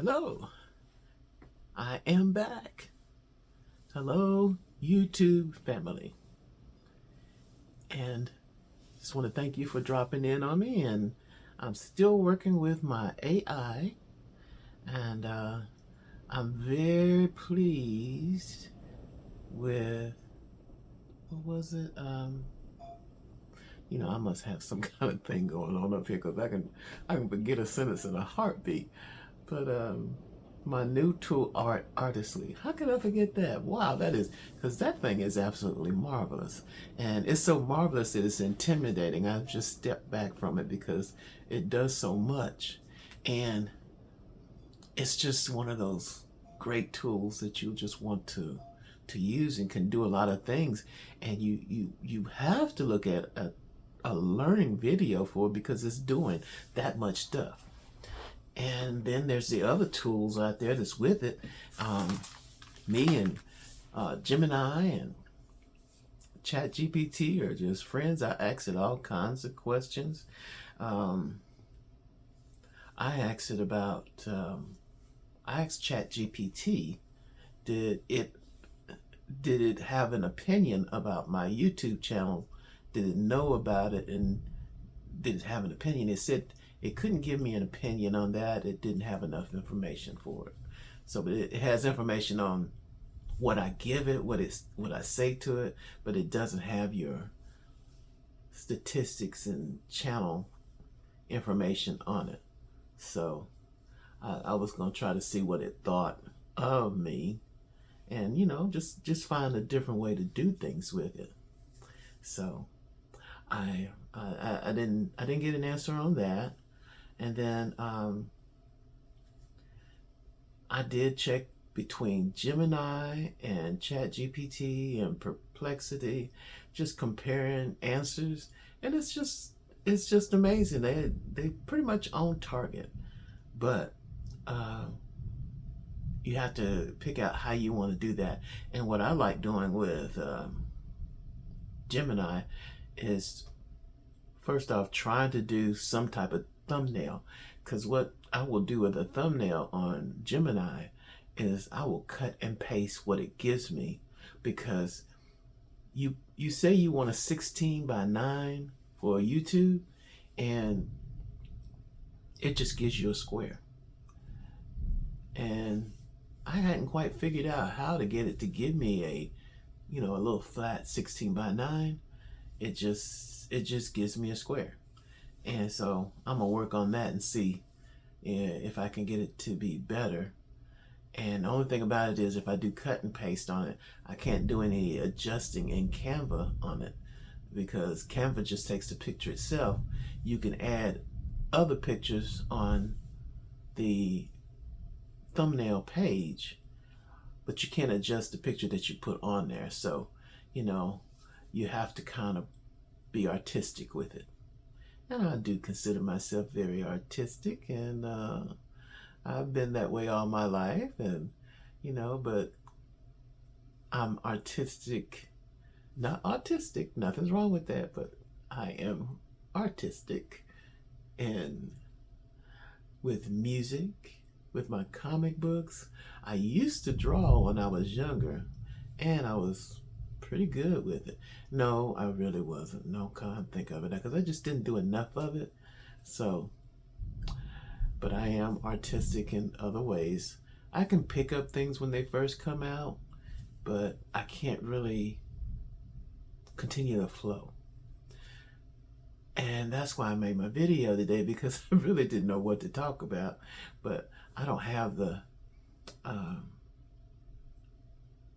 Hello, I am back. Hello, YouTube family. And just want to thank you for dropping in on me. And I'm still working with my AI, and I'm very pleased with, what was it? I must have some kind of thing going on up here because I can forget a sentence in a heartbeat. But my new tool, Artistly. How could I forget that? Wow, that is, because that thing is absolutely marvelous. And it's so marvelous that it's intimidating. I've just stepped back from it because it does so much. And it's just one of those great tools that you just want to use and can do a lot of things. And you have to look at a learning video for it because it's doing that much stuff. And then there's the other tools out there that's with it. Me and Gemini and ChatGPT are just friends. I ask it all kinds of questions. I asked it about, I asked ChatGPT, did it have an opinion about my YouTube channel? Did it know about it, and did it have an opinion? It said it couldn't give me an opinion on that. It didn't have enough information for it. So, but it has information on what I give it, what I say to it, but it doesn't have your statistics and channel information on it. So I was gonna try to see what it thought of me, and just find a different way to do things with it. So I didn't get an answer on that. And then I did check between Gemini and ChatGPT and Perplexity, just comparing answers, and it's just amazing. They pretty much on target, but you have to pick out how you want to do that. And what I like doing with Gemini is, first off, trying to do some type of thumbnail, because what I will do with a thumbnail on Gemini is I will cut and paste what it gives me, because you say you want a 16:9 for YouTube, and it just gives you a square. And I hadn't quite figured out how to get it to give me a little flat 16:9. It just gives me a square. And so I'm gonna work on that and see if I can get it to be better. And the only thing about it is, if I do cut and paste on it, I can't do any adjusting in Canva on it, because Canva just takes the picture itself. You can add other pictures on the thumbnail page, but you can't adjust the picture that you put on there. So you have to kind of be artistic with it. And I do consider myself very artistic, and I've been that way all my life, and but I'm artistic, not autistic. Nothing's wrong with that, but I am artistic, and with music, with my comic books. I used to draw when I was younger, and I was pretty good with it. No, I really wasn't. No, can't think of it, because I just didn't do enough of it. So, but I am artistic in other ways. I can pick up things when they first come out, but I can't really continue the flow. And that's why I made my video today, because I really didn't know what to talk about. But I don't have the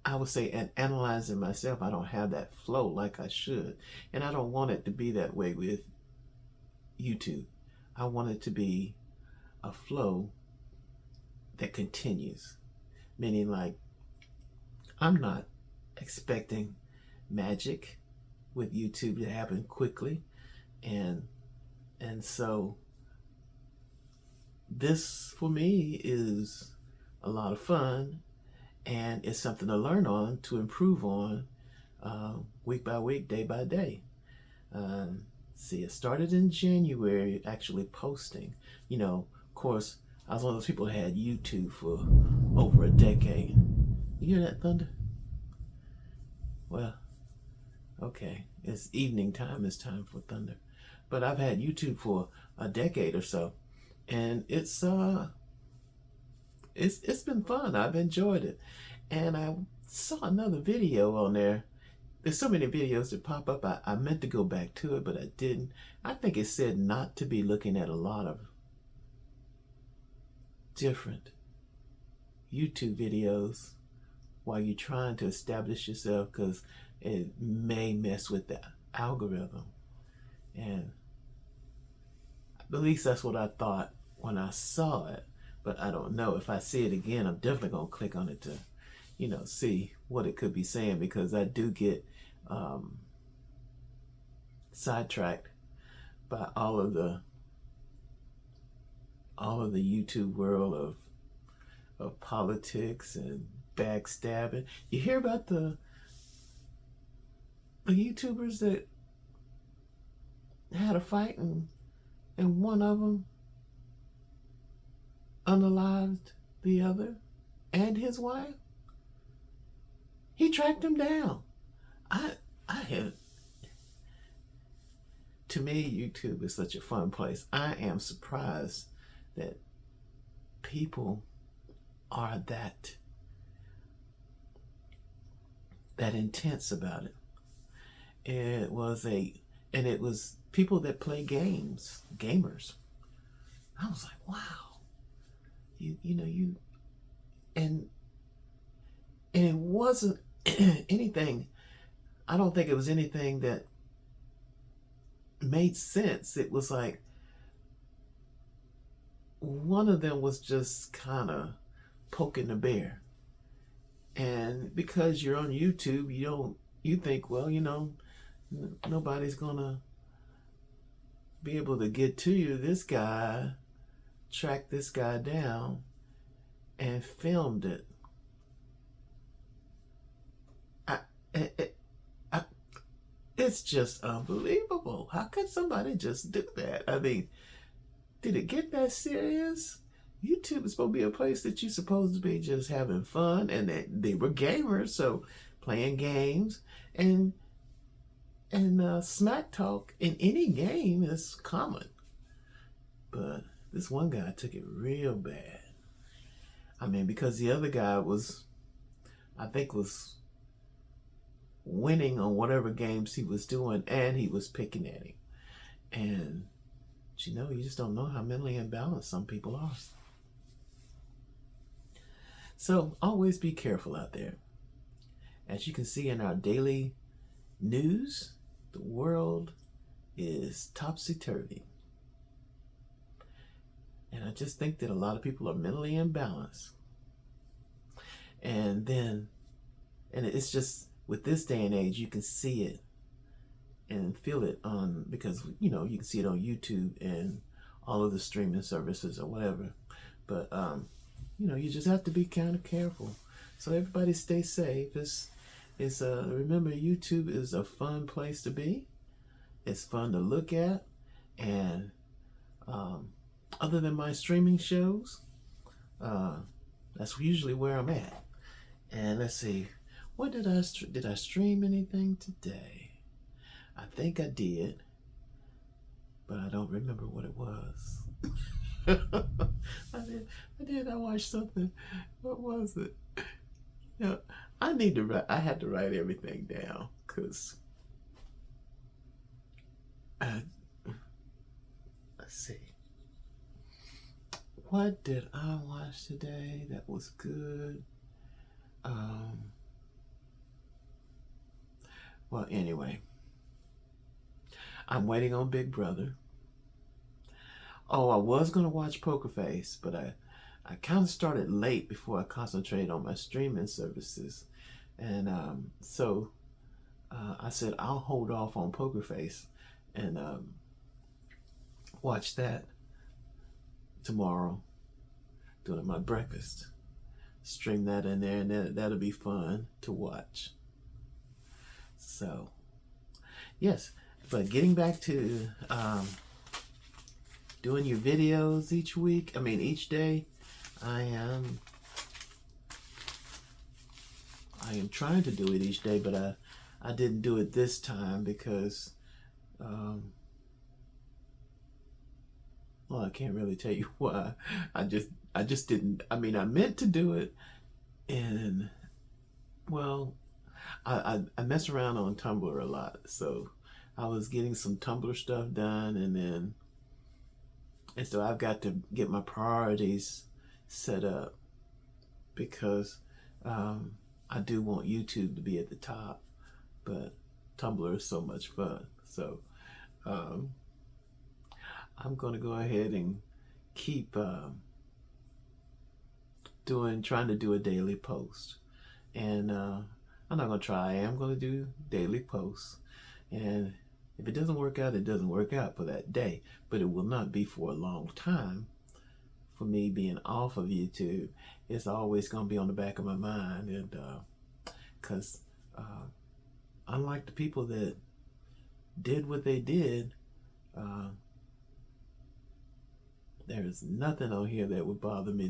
I would say, and analyzing myself, I don't have that flow like I should. And I don't want it to be that way with YouTube. I want it to be a flow that continues. Meaning, like, I'm not expecting magic with YouTube to happen quickly. And so this for me is a lot of fun, and it's something to learn on, to improve on, week by week, day by day. See, it started in January, actually posting. Of course, I was one of those people that had YouTube for over a decade. You hear that thunder? Well, okay, it's evening time. It's time for thunder. But I've had YouTube for a decade or so, and it's been fun. I've enjoyed it. And I saw another video on there. There's so many videos that pop up. I meant to go back to it, but I didn't. I think it said not to be looking at a lot of different YouTube videos while you're trying to establish yourself, because it may mess with the algorithm. And at least that's what I thought when I saw it. But I don't know. If I see it again, I'm definitely going to click on it to, see what it could be saying, because I do get sidetracked by all of the YouTube world of politics and backstabbing. You hear about the YouTubers that had a fight and one of them unalived the other and his wife? He tracked him down. To me, YouTube is such a fun place. I am surprised that people are that intense about it. It was people that play gamers. I was like, wow, and it wasn't anything. I don't think it was anything that made sense. It was like one of them was just kind of poking the bear. And because you're on YouTube, you think, well, nobody's gonna be able to get to you. This guy tracked this guy down and filmed it. It's just unbelievable. How could somebody just do that? I mean, did it get that serious? YouTube is supposed to be a place that you're supposed to be just having fun, and they were gamers, so playing games and smack talk in any game is common. But this one guy took it real bad. I mean, because the other guy was winning on whatever games he was doing, and he was picking at him. And you just don't know how mentally imbalanced some people are. So always be careful out there. As you can see in our daily news, the world is topsy-turvy. And I just think that a lot of people are mentally imbalanced. And it's just, with this day and age, you can see it and feel it because you can see it on YouTube and all of the streaming services or whatever. But you just have to be kind of careful. So everybody stay safe. Remember, YouTube is a fun place to be. It's fun to look at, and other than my streaming shows, that's usually where I'm at. And let's see, what did I stream anything today? I think I did, but I don't remember what it was. I watched something. What was it? I had to write everything down, because let's see. What did I watch today that was good? Well, anyway, I'm waiting on Big Brother. Oh, I was going to watch Poker Face, but I kind of started late before I concentrated on my streaming services. And so I said I'll hold off on Poker Face and watch that tomorrow during my breakfast. Stream that in there, and that'll be fun to watch. So, yes, but getting back to doing your videos each day. I am trying to do it each day, but I didn't do it this time because well, I can't really tell you why. I just didn't. I meant to do it, and well, I mess around on Tumblr a lot, so I was getting some Tumblr stuff done, and so I've got to get my priorities set up because I do want YouTube to be at the top, but Tumblr is so much fun. So I'm going to go ahead and keep trying to do a daily post. And I'm not going to try. I am going to do daily posts. And if it doesn't work out, it doesn't work out for that day. But it will not be for a long time. For me being off of YouTube, it's always going to be on the back of my mind. And because unlike the people that did what they did, there's nothing on here that would bother me.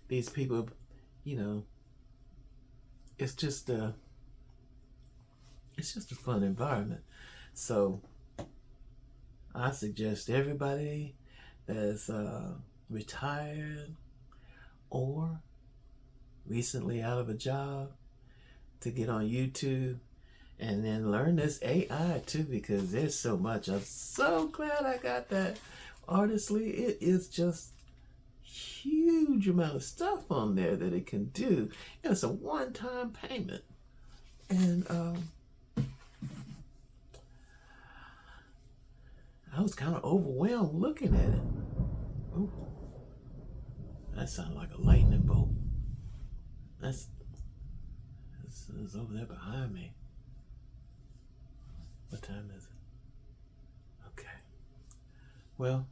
These people, you know, it's just a fun environment. So I suggest everybody that's retired or recently out of a job to get on YouTube and then learn this AI too, because there's so much. I'm so glad I got that. Honestly, it is just huge amount of stuff on there that it can do. And it's a one-time payment. And I was kind of overwhelmed looking at it. Ooh, that sounded like a lightning bolt. This is over there behind me. What time is it? Okay. Well,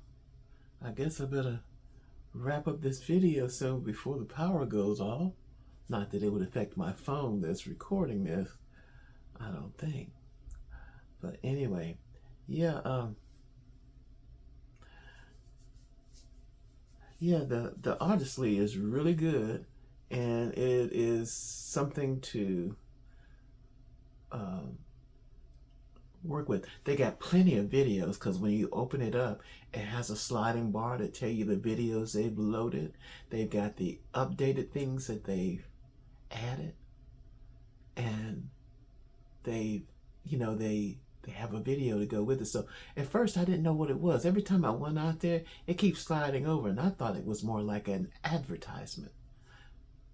I guess I better wrap up this video soon before the power goes off. Not that it would affect my phone that's recording this, I don't think. But anyway, yeah, the Artistly is really good, and it is something to work with. They got plenty of videos, because when you open it up, it has a sliding bar to tell you the videos they've loaded. They've got the updated things that they've added, and they have a video to go with it. So at first I didn't know what it was. Every time I went out there, it keeps sliding over, and I thought it was more like an advertisement,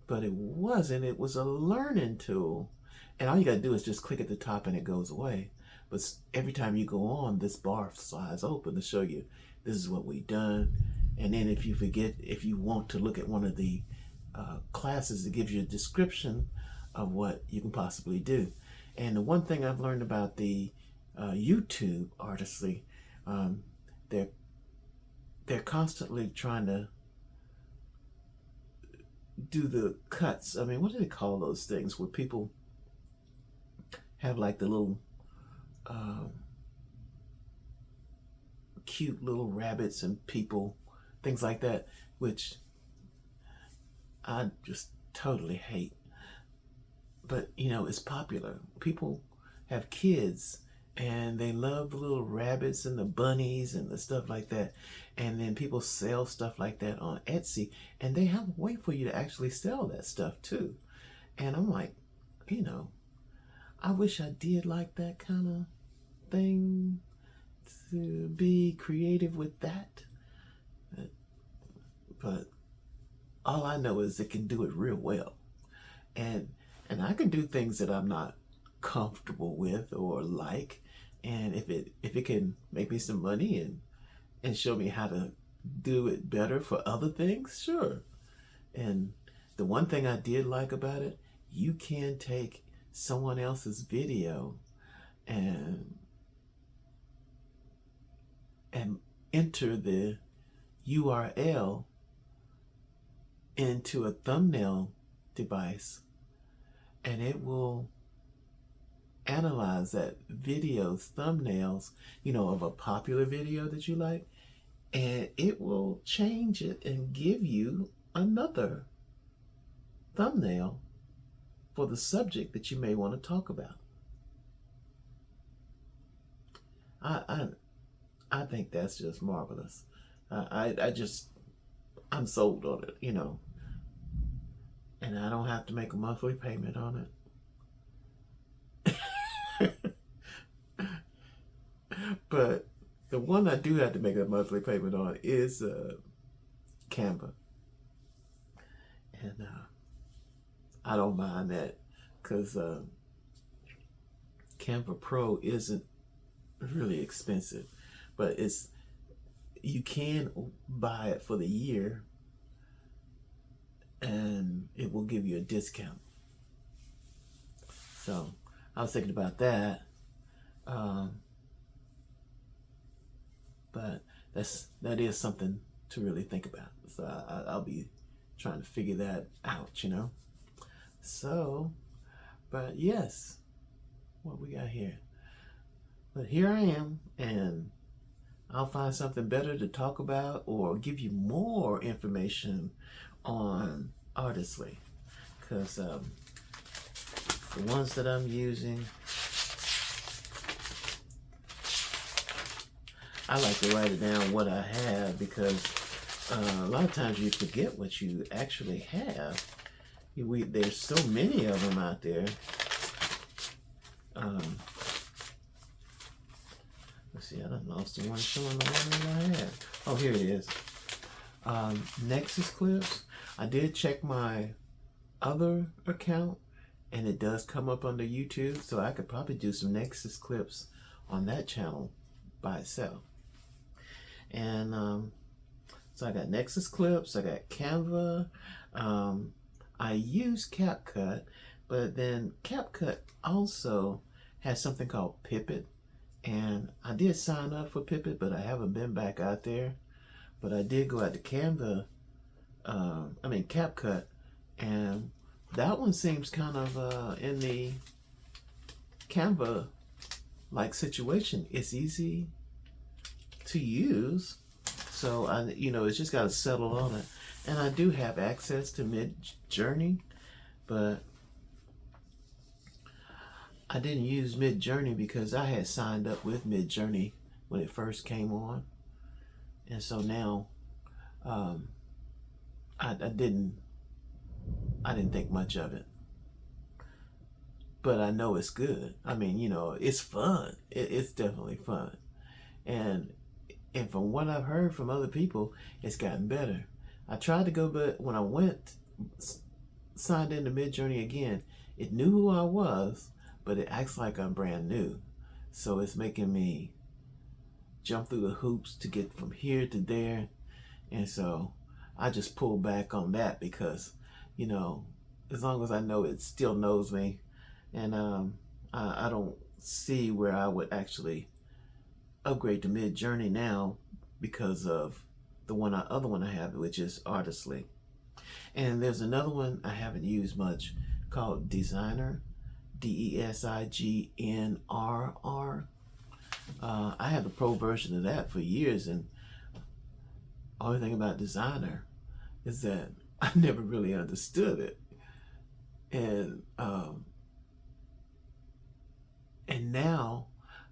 but it wasn't. It was a learning tool, and all you gotta do is just click at the top and it goes away. But every time you go on, this bar slides open to show you this is what we've done. And then if you want to look at one of the classes, it gives you a description of what you can possibly do. And the one thing I've learned about the YouTube Artistly, they're constantly trying to do the cuts. I mean, what do they call those things where people have like the little cute little rabbits and people, things like that, which I just totally hate. But it's popular. People have kids and they love the little rabbits and the bunnies and the stuff like that, and then people sell stuff like that on Etsy, and they have a way for you to actually sell that stuff too. And I'm like, I wish I did like that kind of thing, to be creative with that. But all I know is it can do it real well. And I can do things that I'm not comfortable with or like. And if it can make me some money and show me how to do it better for other things, sure. And the one thing I did like about it, you can take someone else's video and enter the URL into a thumbnail device, and it will analyze that video's thumbnails, of a popular video that you like, and it will change it and give you another thumbnail for the subject that you may want to talk about. I think that's just marvelous. I'm sold on it, and I don't have to make a monthly payment on it. But the one I do have to make a monthly payment on is Canva, and I don't mind that because Canva Pro isn't really expensive, but you can buy it for the year and it will give you a discount. So I was thinking about that, but that is something to really think about. So I'll be trying to figure that out, So, but yes, what we got here. But here I am, and I'll find something better to talk about or give you more information on Artistly, because the ones that I'm using, I like to write it down what I have, because a lot of times you forget what you actually have. There's so many of them out there. Let's see, I done lost the one showing the one that I had. Oh, here it is. Nexus Clips. I did check my other account, and it does come up under YouTube, so I could probably do some Nexus Clips on that channel by itself. And so I got Nexus Clips, I got Canva. I use CapCut, but then CapCut also has something called Pipit. And I did sign up for Pipit, but I haven't been back out there. But I did go out to CapCut, and that one seems kind of in the Canva like situation. It's easy to use, so it's just got to settle on it. And I do have access to Mid-Journey, but I didn't use Mid-Journey because I had signed up with Mid-Journey when it first came on, and so now I didn't think much of it, but I know it's good. I mean, it's fun. It's definitely fun, and from what I've heard from other people, it's gotten better. I tried to go, but when I signed into Mid-Journey again, it knew who I was, but it acts like I'm brand new. So it's making me jump through the hoops to get from here to there. And so I just pull back on that because, as long as I know it still knows me, and I don't see where I would actually upgrade to Mid-Journey now because of the other one I have, which is Artistly. And there's another one I haven't used much called Designr, Designrr. I had the pro version of that for years, and the only thing about Designr is that I never really understood it. And now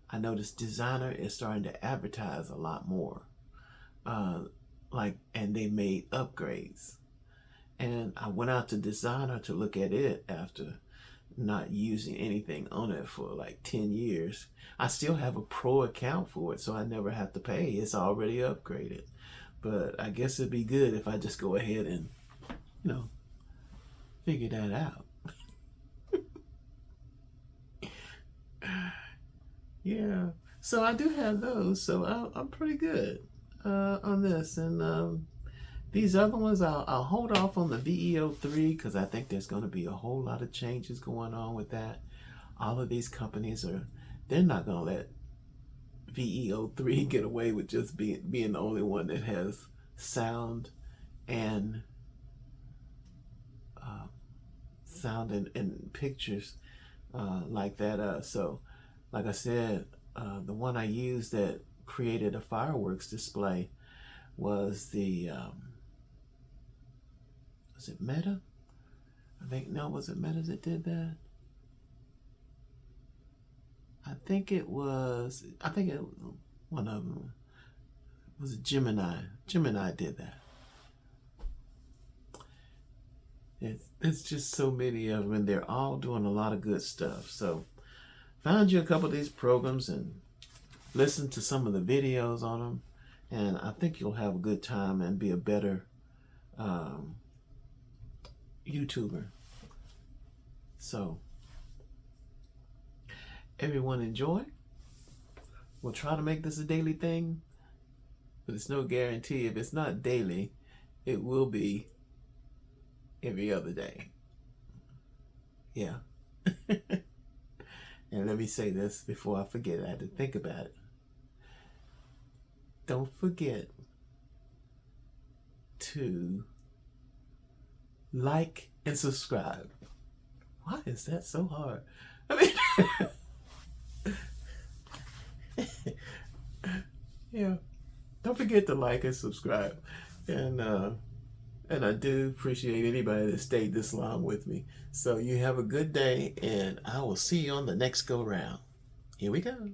I noticed Designr is starting to advertise a lot more. And they made upgrades. And I went out to Designr to look at it after not using anything on it for like 10 years. I still have a pro account for it, so I never have to pay. It's already upgraded. But I guess it'd be good if I just go ahead and, figure that out. Yeah. So I do have those, so I'm pretty good on this. And these other ones, I'll hold off on the VEO3 because I think there's going to be a whole lot of changes going on with that. All of these companies they're not going to let VEO3 get away with just being the only one that has sound and pictures like that. So like I said, the one I used that created a fireworks display, was the was it Meta? I think, no, was it Meta that did that? I think it, one of them was it Gemini. Gemini did that. It's just so many of them, and they're all doing a lot of good stuff. So find you a couple of these programs and listen to some of the videos on them, and I think you'll have a good time and be a better YouTuber. So everyone enjoy. We'll try to make this a daily thing, but it's no guarantee. If it's not daily, it will be every other day. Yeah. And let me say this before I forget. I had to think about it. Don't forget to like and subscribe. Why is that so hard? I mean, yeah. Don't forget to like and subscribe. And I do appreciate anybody that stayed this long with me. So you have a good day, and I will see you on the next go round. Here we go.